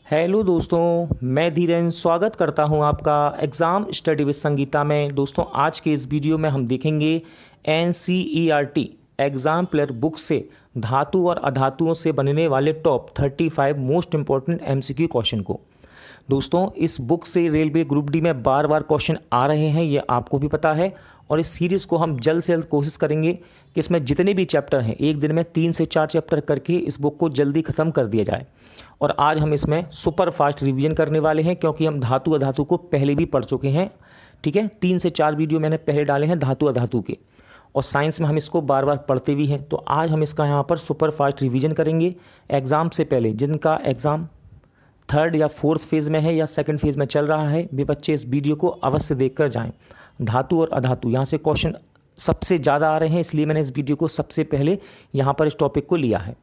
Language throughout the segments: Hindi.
हेलो दोस्तों, मैं धीरेन स्वागत करता हूं आपका एग्ज़ाम स्टडी विद संगीता में। दोस्तों, आज के इस वीडियो में हम देखेंगे एनसीईआरटी एग्ज़ाम प्लेयर बुक से धातु और अधातुओं से बनने वाले top 35 most important MCQ question को। दोस्तों, इस बुक से रेलवे ग्रुप डी में बार बार क्वेश्चन आ रहे हैं, ये आपको भी पता है। और इस सीरीज़ को हम जल्द से जल्द कोशिश करेंगे कि इसमें जितने भी चैप्टर हैं, एक दिन में 3 से 4 चैप्टर करके इस बुक को जल्दी ख़त्म कर दिया जाए। और आज हम इसमें सुपर फास्ट रिवीजन करने वाले हैं, क्योंकि हम धातु अधातु को पहले भी पढ़ चुके हैं। ठीक है, 3 से 4 वीडियो मैंने पहले डाले हैं धातु अधातु के, और साइंस में हम इसको बार बार पढ़ते भी हैं। तो आज हम इसका यहाँ पर सुपर फास्ट रिवीजन करेंगे एग्ज़ाम से पहले। जिनका एग्ज़ाम 3rd या 4th फेज़ में है या 2nd फेज़ में चल रहा है, वे बच्चे इस वीडियो को अवश्य देख कर जाएँ। धातु और अधातु यहाँ से क्वेश्चन सबसे ज़्यादा आ रहे हैं, इसलिए मैंने इस वीडियो को सबसे पहले यहाँ पर इस टॉपिक को लिया है।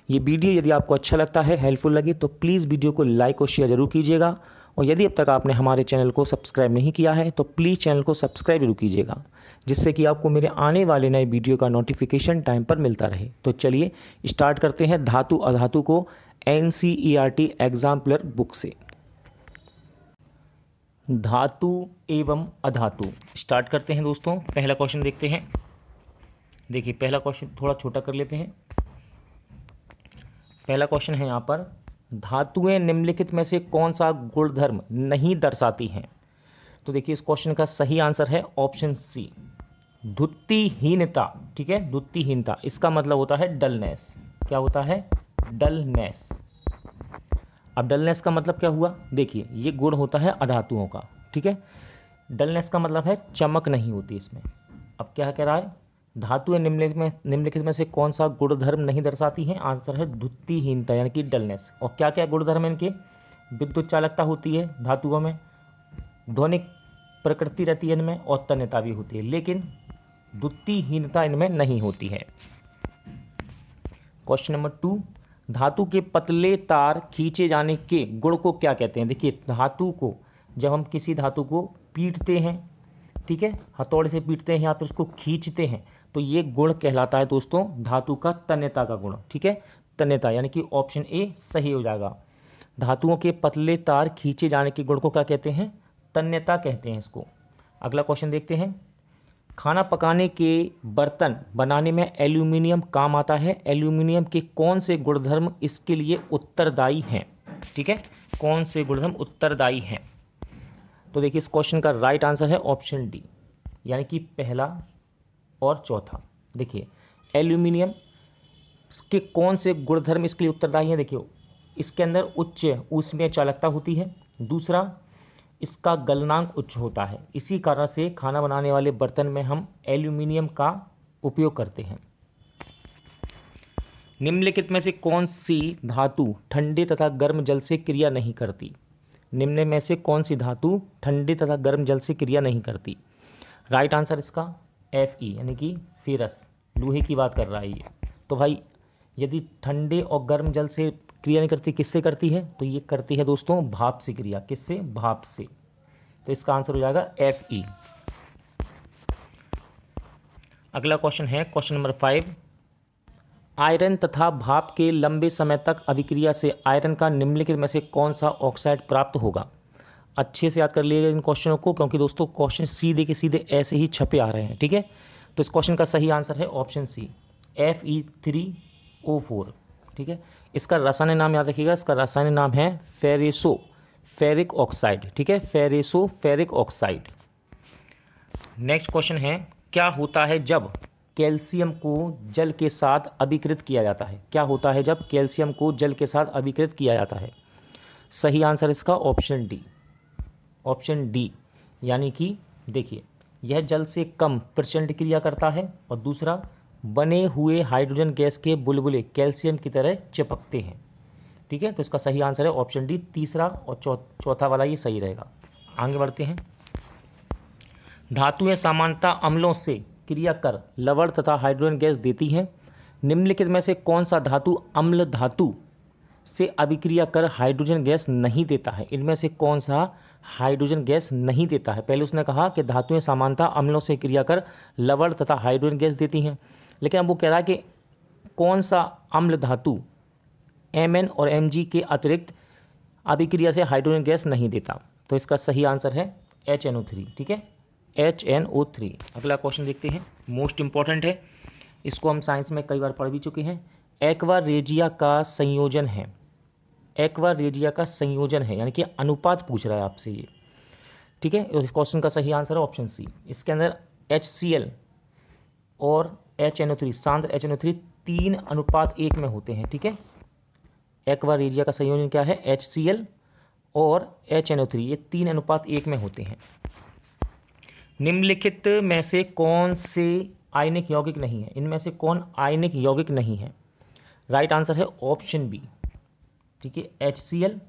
ये वीडियो यदि आपको अच्छा लगता है, हेल्पफुल लगे, तो प्लीज़ वीडियो को लाइक और शेयर जरूर कीजिएगा। और यदि अब तक आपने हमारे चैनल को सब्सक्राइब नहीं किया है तो प्लीज़ चैनल को सब्सक्राइब जरूर कीजिएगा, जिससे कि आपको मेरे आने वाले नए वीडियो का नोटिफिकेशन टाइम पर मिलता रहे। तो चलिए स्टार्ट करते हैं धातु अधातु को एनसीईआरटी एग्जाम प्लेयर बुक से। धातु एवं अधातु स्टार्ट करते हैं। दोस्तों, पहला क्वेश्चन देखते हैं। देखिए, पहला क्वेश्चन थोड़ा छोटा कर लेते हैं। पहला क्वेश्चन है यहाँ पर, धातुएं निम्नलिखित में से कौन सा गुणधर्म नहीं दर्शाती हैं? तो देखिए, इस क्वेश्चन का सही आंसर है ऑप्शन सी, द्युतिहीनता। ठीक है, द्युतिहीनता इसका मतलब होता है डलनेस। क्या होता है? डलनेस। अब डलनेस का मतलब क्या हुआ? देखिए, ये गुण होता है अधातुओं का। ठीक है, डलनेस का मतलब है चमक नहीं होती इसमें। अब क्या कह रहा है? धातुएं निम्नलिखित में से कौन सा गुणधर्म नहीं दर्शाती हैं? आंसर है द्युतिहीनता, यानी कि डलनेस। और क्या क्या गुणधर्म इनके? विद्युत चालकता होती है धातुओं में, ध्वनिक प्रकृति रहती है इनमें, और तन्यता भी होती है, लेकिन द्युतिहीनता इनमें नहीं होती है। क्वेश्चन नंबर 2, धातु के पतले तार खींचे जाने के गुण को क्या कहते हैं? देखिए, धातु को जब हम किसी धातु को पीटते हैं, ठीक है, हथौड़े से पीटते हैं या फिर उसको खींचते हैं, तो ये गुण कहलाता है दोस्तों धातु का तन्यता का गुण। ठीक है, तन्यता, यानी कि ऑप्शन ए सही हो जाएगा। धातुओं के पतले तार खींचे जाने के गुण को क्या कहते हैं? तन्यता कहते हैं इसको। अगला क्वेश्चन देखते हैं। खाना पकाने के बर्तन बनाने में एल्यूमिनियम काम आता है। एल्यूमिनियम के कौन से गुणधर्म इसके लिए उत्तरदायी हैं? ठीक है, कौन से गुणधर्म उत्तरदायी हैं? तो देखिए, इस क्वेश्चन का राइट आंसर है ऑप्शन डी, यानी कि पहला और चौथा। देखिए, एल्यूमिनियम के कौन से गुणधर्म इसके लिए उत्तरदायी हैं? देखिए, इसके अंदर उच्च ऊष्मीय चालकता होती है। दूसरा, इसका गलनांक उच्च होता है। इसी कारण से खाना बनाने वाले बर्तन में हम एल्यूमिनियम का उपयोग करते हैं। निम्नलिखित में से कौन सी धातु ठंडे तथा गर्म जल से क्रिया नहीं करती? निम्न में से कौन सी धातु ठंडे तथा गर्म जल से क्रिया नहीं करती? राइट आंसर इसका Fe, यानी कि फेरस, लोहे की बात कर रहा है ये। तो भाई, यदि ठंडे और गर्म जल से क्रिया नहीं करती, किससे करती है? तो ये करती है दोस्तों भाप से क्रिया। किससे? भाप से। तो इसका आंसर हो जाएगा Fe। अगला क्वेश्चन है क्वेश्चन नंबर 5, आयरन तथा भाप के लंबे समय तक अभिक्रिया से आयरन का निम्नलिखित में से कौन सा ऑक्साइड प्राप्त होगा? अच्छे से याद कर लीजिएगा इन क्वेश्चनों को, क्योंकि दोस्तों क्वेश्चन सीधे के सीधे ऐसे ही छपे आ रहे हैं। ठीक है, तो इस क्वेश्चन का सही आंसर है ऑप्शन सी, Fe3O4। ठीक है, इसका रासायनिक नाम याद रखिएगा, इसका रासायनिक नाम है फेरेसो फेरिक ऑक्साइड। ठीक है, फेरेसो फेरिक ऑक्साइड। नेक्स्ट क्वेश्चन है, क्या होता है जब कैल्शियम को जल के साथ अभिकृत किया जाता है? क्या होता है जब कैल्शियम को जल के साथ अभिकृत किया जाता है? सही आंसर इसका ऑप्शन डी, ऑप्शन डी, यानी कि देखिए, यह जल से कम प्रचंड क्रिया करता है, और दूसरा, बने हुए हाइड्रोजन गैस के बुलबुले कैल्शियम की तरह चिपकते हैं। ठीक है, तो इसका सही आंसर है ऑप्शन डी, तीसरा और चौथा वाला ये सही रहेगा। आगे बढ़ते हैं। धातुएं सामान्यतः अम्लों से क्रिया कर लवण तथा हाइड्रोजन गैस देती हैं। निम्नलिखित में से कौन सा धातु अम्ल धातु से अभिक्रिया कर हाइड्रोजन गैस नहीं देता है? इनमें से कौन सा हाइड्रोजन गैस नहीं देता है? पहले उसने कहा कि धातुएं सामान्यतः अम्लों से क्रिया कर लवण तथा हाइड्रोजन गैस देती हैं, लेकिन अब वो कह रहा है कि कौन सा अम्ल धातु Mn और Mg के अतिरिक्त अभिक्रिया से हाइड्रोजन गैस नहीं देता। तो इसका सही आंसर है HNO3, ठीक है, HNO3। अगला क्वेश्चन देखते हैं, मोस्ट इंपॉर्टेंट है, इसको हम साइंस में कई बार पढ़ भी चुके हैं। एक्वा रेजिया का संयोजन है, एक्वा रेजिया का संयोजन है यानी कि अनुपात पूछ रहा है आपसे ये, ठीक है। इस क्वेश्चन का सही आंसर है ऑप्शन सी। इसके अंदर HCl और HNO3, सांद्र HNO3 3:1 में होते हैं, ठीक है। एक्वा रेजिया का संयोजन क्या है, HCl और HNO3, ये 3:1 में होते हैं। निम्नलिखित में से कौन से आयनिक यौगिक नहीं है, इनमें से कौन आयनिक यौगिक नहीं है? राइट आंसर है ऑप्शन बी, ठीक है, HCl,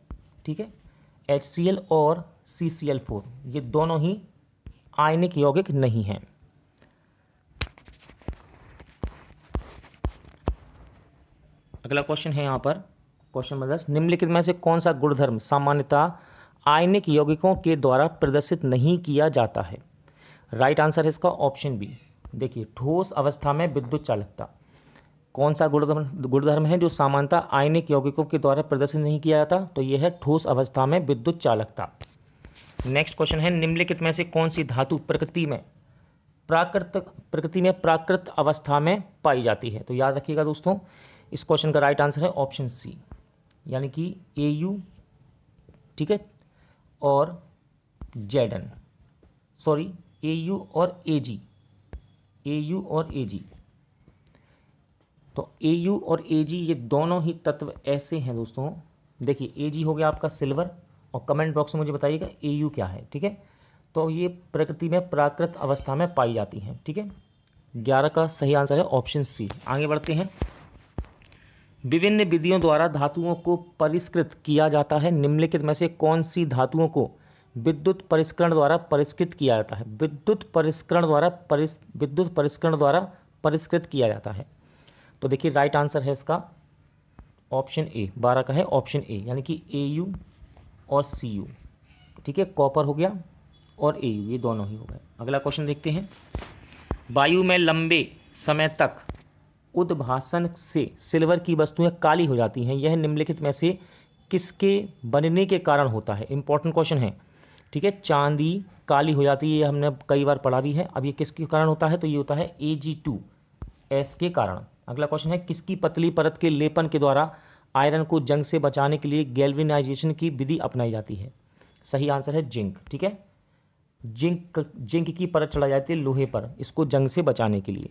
ठीक है, HCl और CCl4, ये दोनों ही आयनिक यौगिक नहीं हैं। अगला क्वेश्चन है यहाँ पर क्वेश्चन नंबर 10, निम्नलिखित में से कौन सा गुणधर्म सामान्यतः आयनिक यौगिकों के द्वारा प्रदर्शित नहीं किया जाता है? राइट आंसर है इसका ऑप्शन बी। देखिए, ठोस अवस्था में विद्युत चालकता, कौन सा गुणधर्म है जो सामान्यतः आयनिक यौगिकों के द्वारा प्रदर्शित नहीं किया जाता? तो यह है ठोस अवस्था में विद्युत चालकता। नेक्स्ट क्वेश्चन है, निम्नलिखित में से कौन सी धातु प्रकृति में प्राकृत अवस्था में पाई जाती है? तो याद रखिएगा दोस्तों, इस क्वेश्चन का राइट आंसर है ऑप्शन सी, यानी कि Au, ठीक है, और Zn, सॉरी Au और Ag, Au और Ag। तो Au और Ag ये दोनों ही तत्व ऐसे हैं दोस्तों, देखिए Ag हो गया आपका सिल्वर, और कमेंट बॉक्स में मुझे बताइएगा Au क्या है, ठीक है। तो ये प्रकृति में प्राकृत अवस्था में पाई जाती हैं, ठीक है। 11 का सही आंसर है ऑप्शन सी। आगे बढ़ते हैं, विभिन्न विधियों द्वारा धातुओं को परिष्कृत किया जाता है, निम्नलिखित में से कौन सी धातुओं को विद्युत परिष्करण द्वारा परिष्कृत किया जाता है? विद्युत परिष्करण द्वारा परिष्कृत किया जाता है। तो देखिए, राइट आंसर है इसका ऑप्शन ए, 12 का है ऑप्शन ए, यानी कि Au और Cu, ठीक है, कॉपर हो गया और Au, ये दोनों ही हो गए। अगला क्वेश्चन देखते हैं, वायु में लंबे समय तक उद्भासन से सिल्वर की वस्तुएं काली हो जाती हैं, यह निम्नलिखित में से किसके बनने के कारण होता है? इंपॉर्टेंट क्वेश्चन है, ठीक है। चांदी काली हो जाती है, ये हमने कई बार पढ़ा भी है। अब ये किसके कारण होता है? तो ये होता है Ag2S के कारण। अगला क्वेश्चन है, किसकी पतली परत के लेपन के द्वारा आयरन को जंग से बचाने के लिए गैल्वेनाइजेशन की विधि अपनाई जाती है? सही आंसर है जिंक, ठीक है। जिंक की परत चढ़ाई जाती है लोहे पर, इसको जंग से बचाने के लिए।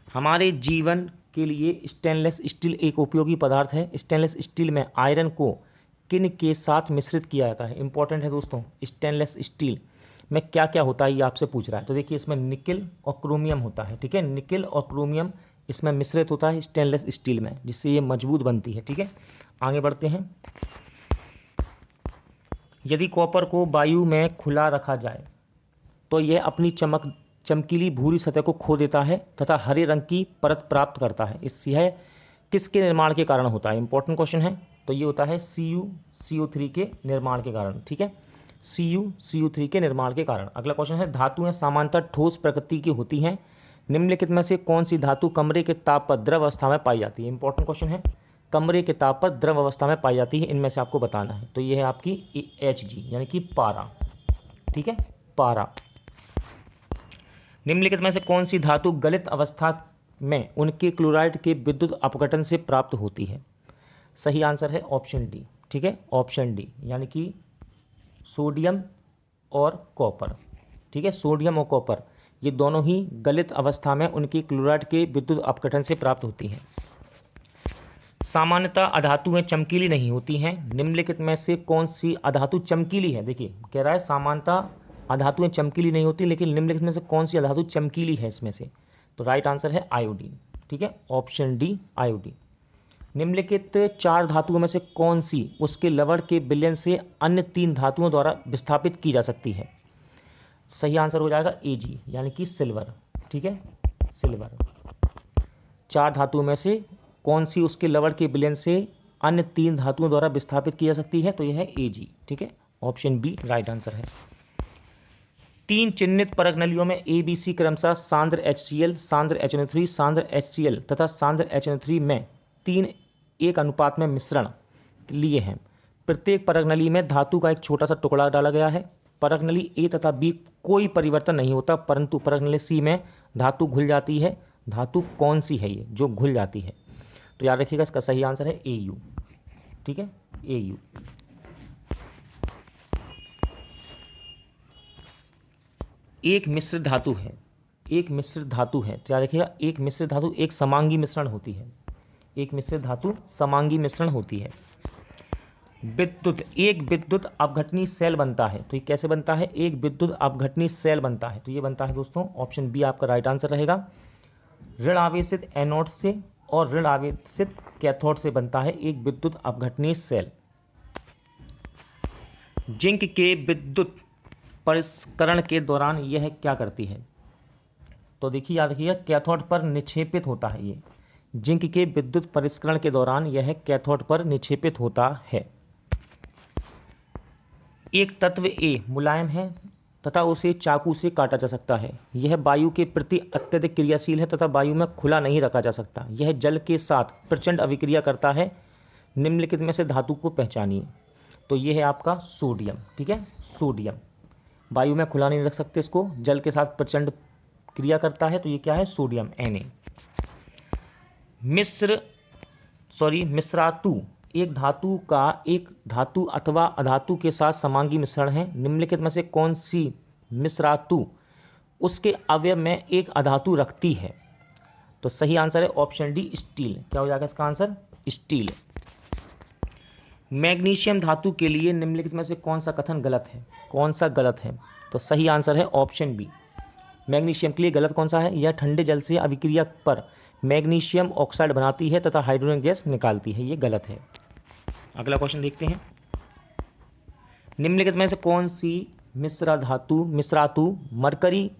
हमारे जीवन के लिए स्टेनलेस स्टील एक उपयोगी पदार्थ है, स्टेनलेस स्टील में आयरन को किन के साथ मिश्रित किया जाता है? इंपॉर्टेंट है दोस्तों, स्टेनलेस स्टील में क्या क्या होता है ये आपसे पूछ रहा है। तो देखिए, इसमें निकिल और क्रोमियम होता है, ठीक है, निकिल और क्रोमियम इसमें मिश्रित होता है स्टेनलेस स्टील में, जिससे ये मजबूत बनती है, ठीक है। आगे बढ़ते हैं, यदि कॉपर को वायु में खुला रखा जाए तो यह अपनी चमकीली भूरी सतह को खो देता है तथा हरे रंग की परत प्राप्त करता है। यह किसके निर्माण के कारण होता है? इंपॉर्टेंट क्वेश्चन है। तो ये होता है CuCO3 के निर्माण के कारण, ठीक है, CuCO3 के निर्माण के कारण। अगला क्वेश्चन है, धातुएं सामान्यतः ठोस प्रकृति की होती हैं, निम्नलिखित में से कौन सी धातु कमरे के ताप पर द्रव अवस्था में पाई जाती है? इंपॉर्टेंट क्वेश्चन है, कमरे के ताप पर द्रव अवस्था में पाई जाती है, इनमें से आपको बताना है। तो ये है आपकी Hg, यानी कि पारा, ठीक है, पारा। निम्नलिखित में से कौन सी धातु गलित अवस्था में उनके क्लोराइड के विद्युत अपघटन से प्राप्त होती है? सही आंसर है ऑप्शन डी, ठीक है, ऑप्शन डी, यानी कि सोडियम और कॉपर, ठीक है, सोडियम और कॉपर ये दोनों ही गलित अवस्था में उनकी क्लोराइड के विद्युत अपघटन से प्राप्त होती हैं। सामान्यतः अधातुएं चमकीली नहीं होती हैं, निम्नलिखित में से कौन सी अधातु चमकीली है? देखिए, कह रहा है सामान्यतः अधातुएं चमकीली नहीं होती, लेकिन निम्नलिखित में से कौन सी अधातु चमकीली है इसमें से? तो राइट आंसर है आयोडीन, ठीक है, ऑप्शन डी, आयोडीन। निम्नलिखित 4 धातुओं में से कौन सी उसके लवण के विलयन से अन्य 3 धातुओं द्वारा विस्थापित की जा सकती है? सही आंसर हो जाएगा Ag, यानी कि सिल्वर, ठीक है, सिल्वर। 4 धातुओं में से कौन सी उसके लवण के विलयन से अन्य 3 धातुओं द्वारा विस्थापित की जा सकती है? तो यह है Ag, ठीक है, ऑप्शन बी राइट आंसर है। 3 चिन्हित परख नलियों में ABC क्रमशः सांद्र HCl, सांद्र HNO3, सांद्र HCl तथा सांद्र HNO3 में 3:1 अनुपात में मिश्रण लिए हैं। प्रत्येक परख नली में धातु का एक छोटा सा टुकड़ा डाला गया है। परख नली ए तथा बी कोई परिवर्तन नहीं होता, परंतु परख नली सी में धातु घुल जाती है। धातु कौन सी है ये जो घुल जाती है? तो याद रखिएगा इसका सही आंसर है AU। ठीक है, AU। एक मिश्र धातु है, एक मिश्र धातु है, तो याद रखिएगा एक मिश्र धातु एक समांगी मिश्रण होती है। एक मिश्र धातु समांगी मिश्रण होती है। विद्युत, एक विद्युत अपघटनी सेल बनता है, तो ये कैसे बनता है? एक विद्युत अपघटनी सेल बनता है, तो ये बनता है दोस्तों ऑप्शन बी आपका राइट आंसर रहेगा। ऋण आवेशित एनोड से और ऋण आवेशित कैथोड से बनता है एक विद्युत अपघटनी सेल। जिंक के विद्युत परिष्करण के दौरान यह क्या करती है? तो देखिए याद रखिएगा कैथोड पर निक्षेपित होता है। ये जिंक के विद्युत परिष्करण के दौरान यह कैथोड पर निक्षेपित होता है। एक तत्व A मुलायम है तथा उसे चाकू से काटा जा सकता है। यह वायु के प्रति अत्यधिक क्रियाशील है तथा वायु में खुला नहीं रखा जा सकता। यह जल के साथ प्रचंड अभिक्रिया करता है। निम्नलिखित में से धातु को पहचानिए। तो यह है आपका सोडियम। ठीक है, सोडियम वायु में खुला नहीं रख सकते, इसको जल के साथ प्रचंड क्रिया करता है, तो ये क्या है? Sodium Na। मिश्रातु एक धातु अथवा अधातु के साथ समांगी मिश्रण है। निम्नलिखित में से कौन सी मिश्रातु उसके अवयव में एक अधातु रखती है? तो सही आंसर है ऑप्शन डी स्टील। क्या हो जाएगा इसका आंसर? स्टील। मैग्नीशियम धातु के लिए निम्नलिखित में से कौन सा कथन गलत है? कौन सा गलत है? तो सही आंसर है ऑप्शन बी। मैग्नीशियम के लिए गलत कौन सा है? यह ठंडे जल से अभिक्रिया पर मैग्नीशियम ऑक्साइड बनाती है तथा हाइड्रोजन गैस निकालती है, ये गलत है। अगला क्वेश्चन देखते हैं। निम्नलिखित में से कौन सी मिश्रातु मरकरी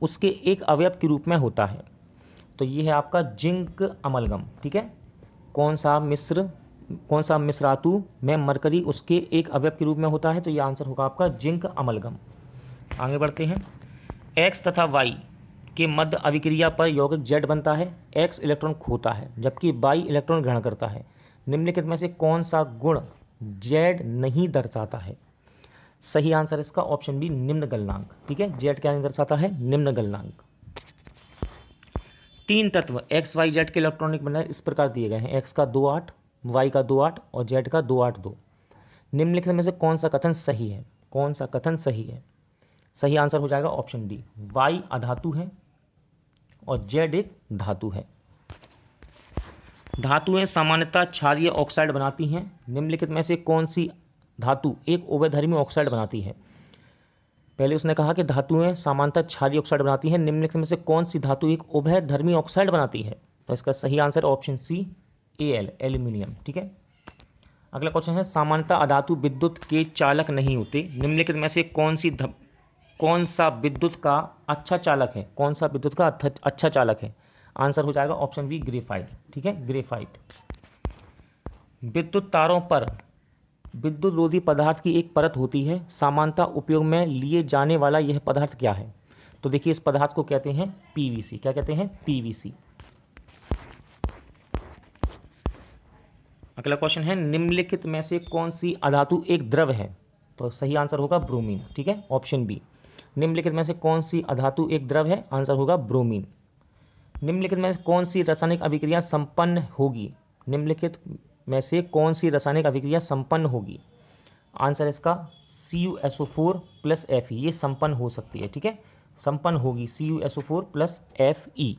उसके एक अवयव के रूप में होता है? तो ये है आपका जिंक अमलगम। ठीक है, कौन सा मिश्रातु में मरकरी उसके एक अवयव के रूप में होता है? तो ये आंसर होगा आपका जिंक अमलगम। आगे बढ़ते हैं। X तथा Y के मध्य अभिक्रिया पर यौगिक Z बनता है। X इलेक्ट्रॉन खोता है जबकि Y इलेक्ट्रॉन ग्रहण करता है। निम्नलिखित में से कौन सा गुण Z नहीं दर्शाता है? सही आंसर इसका ऑप्शन बी निम्न गलनांक। ठीक है, Z क्या नहीं दर्शाता है? निम्न गलनांक। तीन तत्व X Y Z के इलेक्ट्रॉनिक बनर इस प्रकार दिए गए हैं। X का 2 8, Y का 2 8 और Z का 2 8 2। निम्नलिखित में से कौन सा कथन सही है? कौन सा कथन सही है? सही आंसर हो जाएगा ऑप्शन डी। Y अधातु है और Z एक धातु है। धातुएं सामान्यतः क्षारीय ऑक्साइड बनाती हैं। निम्नलिखित में से कौन सी धातु एक उभयधर्मी ऑक्साइड बनाती है? पहले उसने कहा कि धातुएं सामान्यतः क्षारीय ऑक्साइड बनाती हैं। निम्नलिखित में से कौन सी धातु एक उभयधर्मी ऑक्साइड बनाती है? तो इसका सही answer option C Al, aluminium. ठीक है, अगला क्वेश्चन है। सामान्यतः अधातु विद्युत के चालक नहीं होते। निम्नलिखित में से कौन सा विद्युत का अच्छा चालक है? कौन सा विद्युत का अच्छा चालक है? आंसर हो जाएगा ऑप्शन बी ग्रेफाइट। ठीक है, ग्रेफाइट। विद्युत तारों पर विद्युत रोधी पदार्थ की एक परत होती है। सामान्यतः उपयोग में लिए जाने वाला यह पदार्थ क्या है? तो देखिए इस पदार्थ को कहते हैं PVC। क्या कहते हैं? PVC। अगला क्वेश्चन है। निम्नलिखित में से कौन सी अधातु एक द्रव है? तो सही आंसर होगा ब्रोमीन। ठीक है, ऑप्शन बी। निम्नलिखित में से कौन सी अधातु एक द्रव है? आंसर होगा ब्रोमीन। निम्नलिखित में से कौन सी रासायनिक अभिक्रिया संपन्न होगी? निम्नलिखित में से कौन सी रासायनिक अभिक्रिया संपन्न होगी? आंसर इसका CuSO4 + Fe। ये संपन्न हो सकती है। ठीक है, संपन्न होगी CuSO4 + Fe।